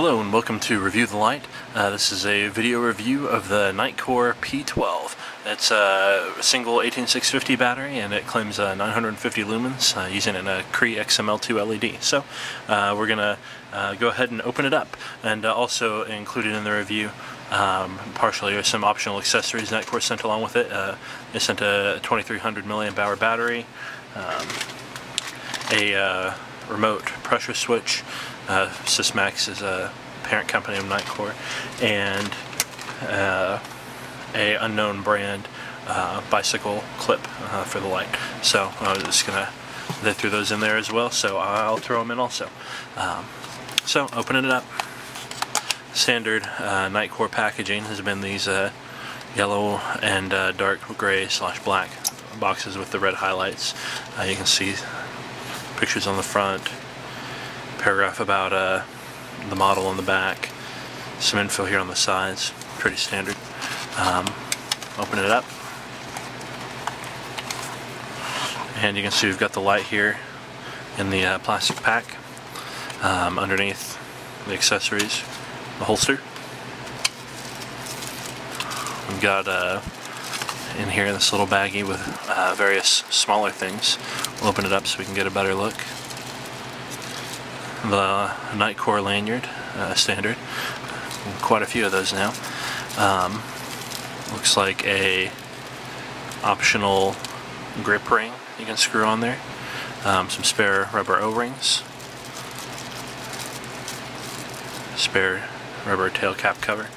Hello and welcome to Review the Light. This is a video review of the Nitecore P12. It's a single 18650 battery and it claims 950 lumens using a Cree XML2 LED. So we're going to go ahead and open it up, and also included in the review partially are some optional accessories Nitecore sent along with it. They sent a 2300 milliamp hour battery, a remote pressure switch. Sysmax is a parent company of Nitecore, and a unknown brand bicycle clip for the light. So I'm just gonna, they threw those in there as well, so I'll throw them in also. So opening it up, standard Nitecore packaging has been these yellow and dark gray / black boxes with the red highlights. You can see pictures on the front, paragraph about the model on the back, some info here on the sides, pretty standard. Open it up, and you can see we've got the light here in the plastic pack. Underneath the accessories, the holster. We've got in here this little baggie with various smaller things. We'll open it up so we can get a better look. The Nitecore lanyard, standard, quite a few of those now. Looks like a optional grip ring you can screw on there. Some spare rubber O-rings, spare rubber tail cap cover,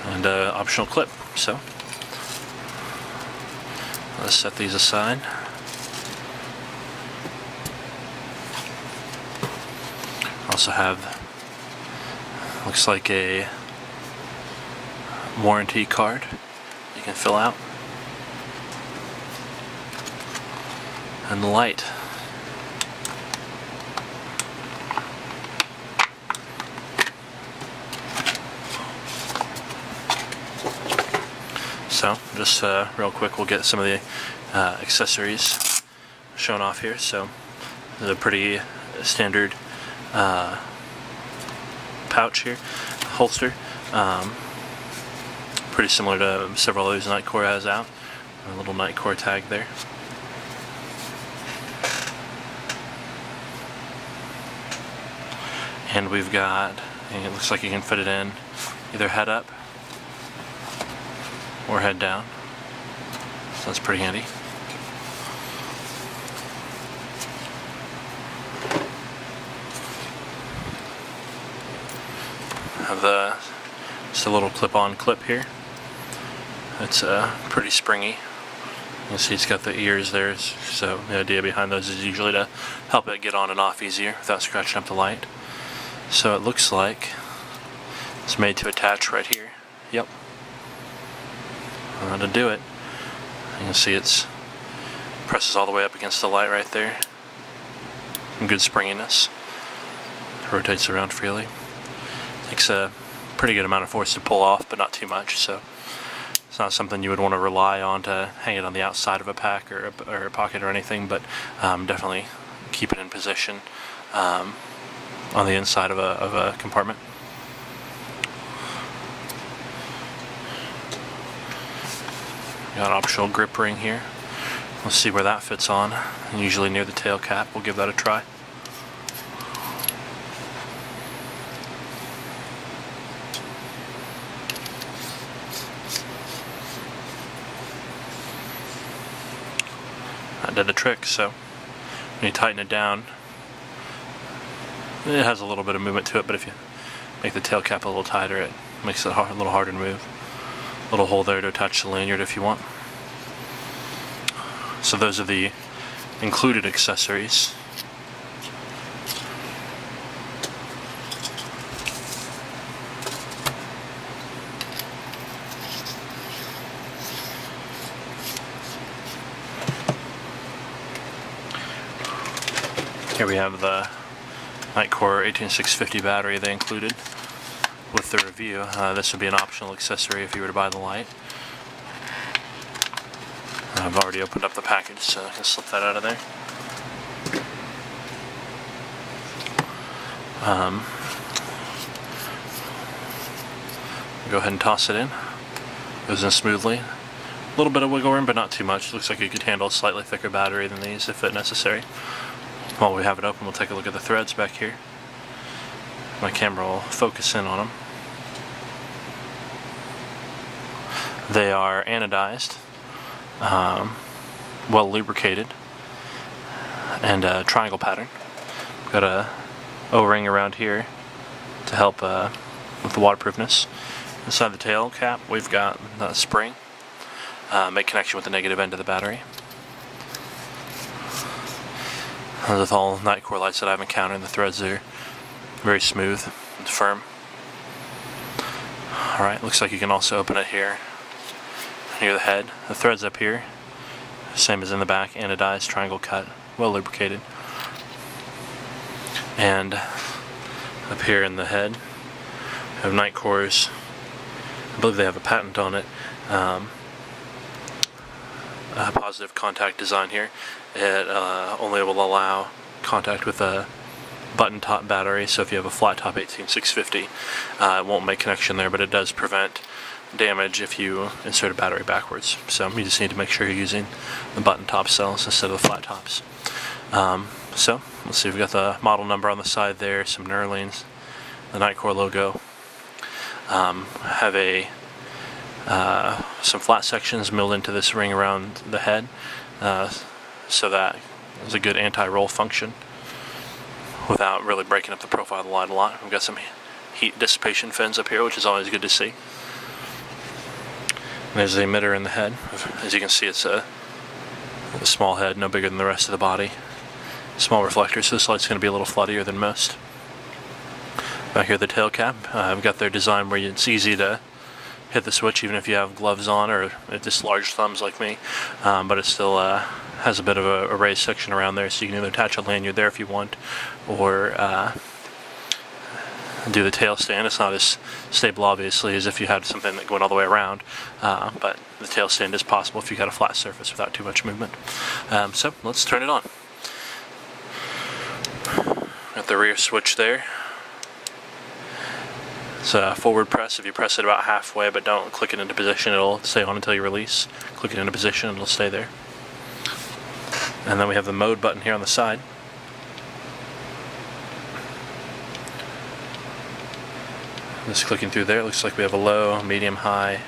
and an optional clip. So let's set these aside. Also have, looks like a warranty card you can fill out, and the light. So just real quick, we'll get some of the accessories shown off here. So the pretty standard pouch here, holster, pretty similar to several others Nitecore has out. A little Nitecore tag there. And we've got, it looks like you can fit it in either head up or head down, so that's pretty handy. Have just a little clip-on clip here. It's pretty springy. You can see it's got the ears there, so the idea behind those is usually to help it get on and off easier without scratching up the light. So it looks like it's made to attach right here. Yep. To do it, you can see it's presses all the way up against the light right there. Some good springiness. It rotates around freely. Takes a pretty good amount of force to pull off, but not too much, so it's not something you would want to rely on to hang it on the outside of a pack or a pocket or anything, but definitely keep it in position on the inside of a compartment. Got an optional grip ring here. We'll see where that fits on, and usually near the tail cap. We'll give that a try. That did the trick. So when you tighten it down, it has a little bit of movement to it, but if you make the tail cap a little tighter, it makes it a little harder to move. Little hole there to attach the lanyard if you want. So those are the included accessories. Here we have the Nitecore 18650 battery they included with the review. This would be an optional accessory if you were to buy the light. I've already opened up the package, so I can slip that out of there. Go ahead and toss it in. Goes in smoothly. A little bit of wiggle room, but not too much. Looks like you could handle a slightly thicker battery than these if necessary. While we have it open, we'll take a look at the threads back here. My camera will focus in on them. They are anodized, well lubricated, and a triangle pattern. Got a O-ring around here to help with the waterproofness. Inside the tail cap, we've got the spring. Make connection with the negative end of the battery. As with all Nitecore lights that I've encountered, the threads are very smooth and firm. Alright, looks like you can also open it here near the head. The threads up here, same as in the back, anodized, triangle cut, well lubricated. And up here in the head, we have Nitecore's, I believe they have a patent on it, positive contact design here. It only will allow contact with a button top battery, so if you have a flat top 18650, it won't make connection there, but it does prevent damage if you insert a battery backwards. So you just need to make sure you're using the button top cells instead of the flat tops. So let's see, we've got the model number on the side there, some knurlings, the Nitecore logo. Have a some flat sections milled into this ring around the head, so that there's a good anti-roll function without really breaking up the profile of the light a lot. We've got some heat dissipation fins up here, which is always good to see. And there's the emitter in the head. As you can see, it's a small head, no bigger than the rest of the body. Small reflector, so this light's going to be a little floodier than most. Back here, the tail cap. I've got their design where it's easy to hit the switch even if you have gloves on or just large thumbs like me, but it still has a bit of a raised section around there, so you can either attach a lanyard there if you want, or do the tail stand. It's not as stable, obviously, as if you had something that went all the way around, but the tail stand is possible if you got a flat surface without too much movement. So let's turn it on. Got the rear switch there. It's a forward press. If you press it about halfway but don't click it into position, it'll stay on until you release. Click it into position, it'll stay there. And then we have the mode button here on the side. Just clicking through there, it looks like we have a low, medium, high,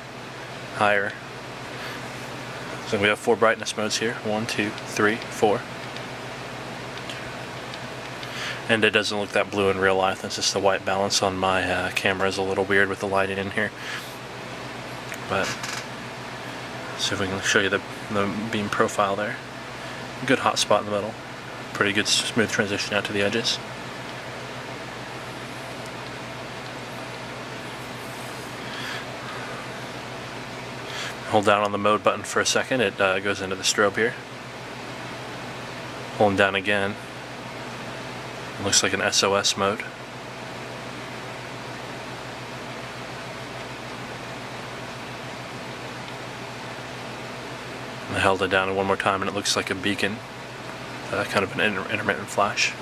higher. So we have 4 brightness modes here. 1, 2, 3, 4. And it doesn't look that blue in real life. That's just the white balance on my camera is a little weird with the lighting in here. But see if we can show you the beam profile there. Good hot spot in the middle. Pretty good smooth transition out to the edges. Hold down on the mode button for a second. It goes into the strobe here. Holding down again. It looks like an SOS mode. I held it down one more time and it looks like a beacon, kind of an intermittent flash.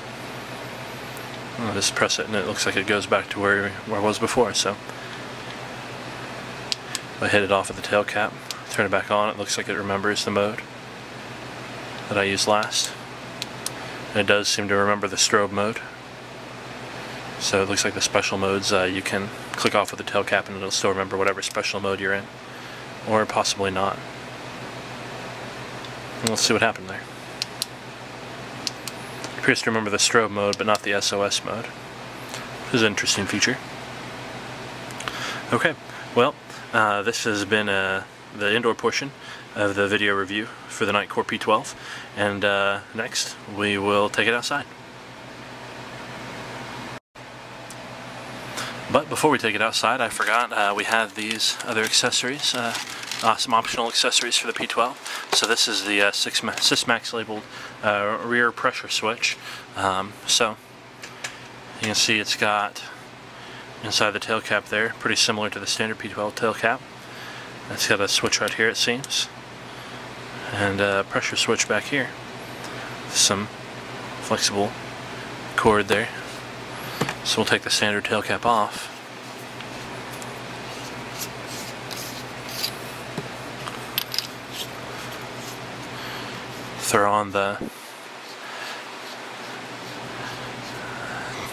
I'll just press it and it looks like it goes back to where it was before. So if I hit it off at the tail cap, turn it back on, it looks like it remembers the mode that I used last. And it does seem to remember the strobe mode. So it looks like the special modes you can click off with the tail cap and it'll still remember whatever special mode you're in. Or possibly not. And let's see what happened there. It appears to remember the strobe mode but not the SOS mode. This is an interesting feature. Okay, well, this has been the indoor portion of the video review for the Nitecore P12, and next we will take it outside. But before we take it outside, I forgot we have these other accessories, some optional accessories for the P12. So this is the Sysmax labeled rear pressure switch. So you can see it's got inside the tail cap there, pretty similar to the standard P12 tail cap. It's got a switch right here, it seems, and a pressure switch back here. Some flexible cord there. So we'll take the standard tail cap off. Throw on the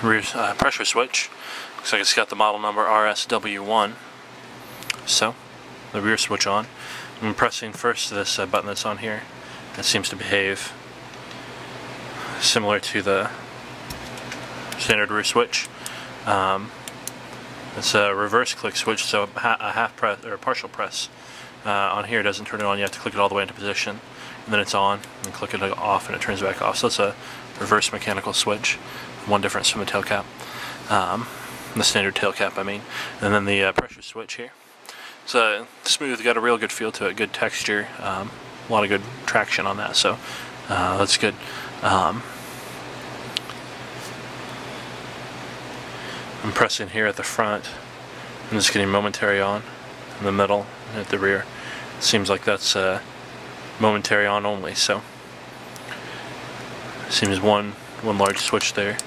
rear pressure switch. Looks like it's got the model number RSW1. So, the rear switch on. I'm pressing first this button that's on here. That seems to behave similar to the standard rear switch. It's a reverse click switch, so a half press or a partial press on here doesn't turn it on. You have to click it all the way into position, and then it's on, and click it off, and it turns back off. So it's a reverse mechanical switch. One difference from the tail cap, the standard tail cap, I mean. And then the pressure switch here. It's smooth, got a real good feel to it, good texture, a lot of good traction on that. So that's good. I'm pressing here at the front, and just getting momentary on in the middle and at the rear. It seems like that's momentary on only, so seems one large switch there,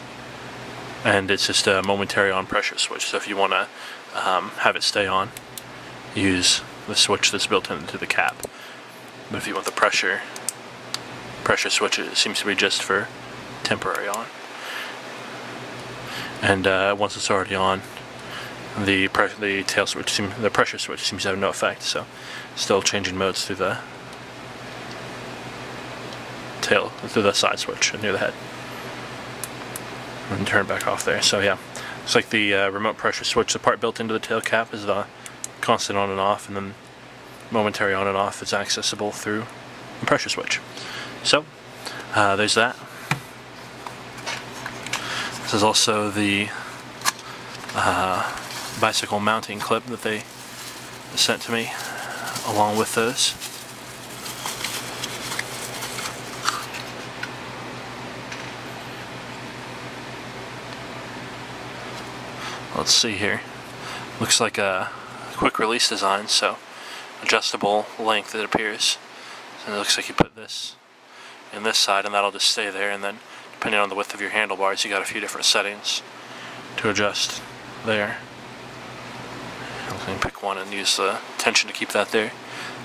and it's just a momentary on pressure switch. So if you want to have it stay on, use the switch that's built into the cap. But if you want the pressure switch, it seems to be just for temporary on. And once it's already on, the tail switch, the pressure switch seems to have no effect. So still changing modes through the tail, through the side switch near the head, and turn it back off there. So yeah, it's like the remote pressure switch. The part built into the tail cap is the constant on and off, and then momentary on and off is accessible through the pressure switch. So there's that. This is also the bicycle mounting clip that they sent to me along with those. Let's see here. Looks like a quick release design, so adjustable length, it appears. And it looks like you put this in this side, and that'll just stay there, and then depending on the width of your handlebars, you got a few different settings to adjust there. You can pick one and use the tension to keep that there.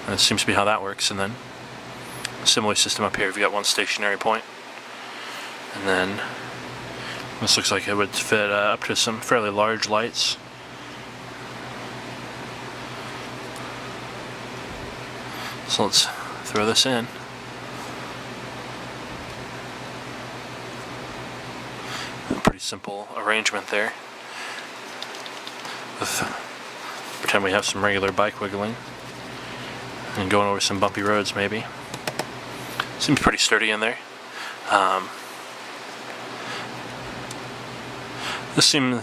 And it seems to be how that works. And then a similar system up here. You've got one stationary point, and then this looks like it would fit up to some fairly large lights. So let's throw this in. A pretty simple arrangement there. Pretend we have some regular bike wiggling and going over some bumpy roads maybe. Seems pretty sturdy in there. This seems,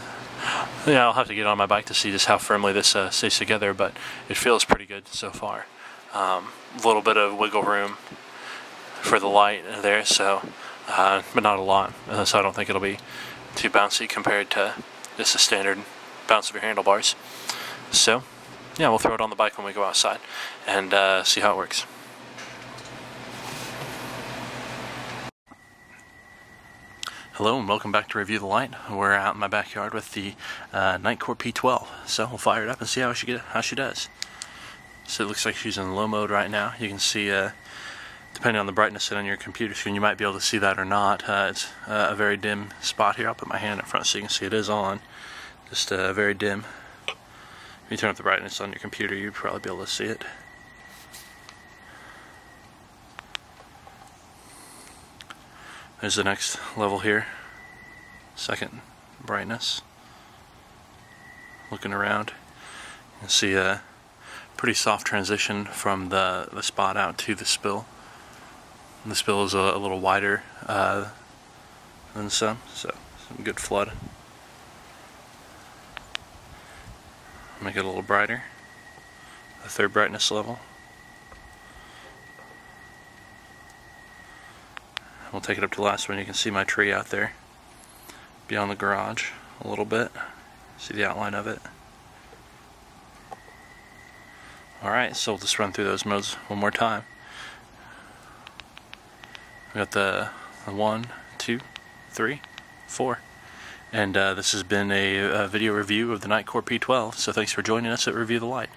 yeah, I'll have to get on my bike to see just how firmly this stays together, but it feels pretty good so far. A little bit of wiggle room for the light there, so but not a lot, so I don't think it'll be too bouncy compared to just the standard bounce of your handlebars. So yeah, we'll throw it on the bike when we go outside and see how it works. Hello and welcome back to Review the Light. We're out in my backyard with the Nitecore P12, so we'll fire it up and see how she does. So it looks like she's in low mode right now. You can see, depending on the brightness set on your computer screen, you might be able to see that or not. It's a very dim spot here. I'll put my hand in front so you can see it is on. Just very dim. If you turn up the brightness on your computer, you'd probably be able to see it. There's the next level here. Second brightness. Looking around, you can see a pretty soft transition from the spot out to the spill. And the spill is a little wider than some good flood. Make it a little brighter. The third brightness level. We'll take it up to the last one. You can see my tree out there beyond the garage a little bit. See the outline of it. Alright, so we'll just run through those modes one more time. We got the 1, 2, 3, 4. And this has been a video review of the Nitecore P12, so thanks for joining us at Review the Light.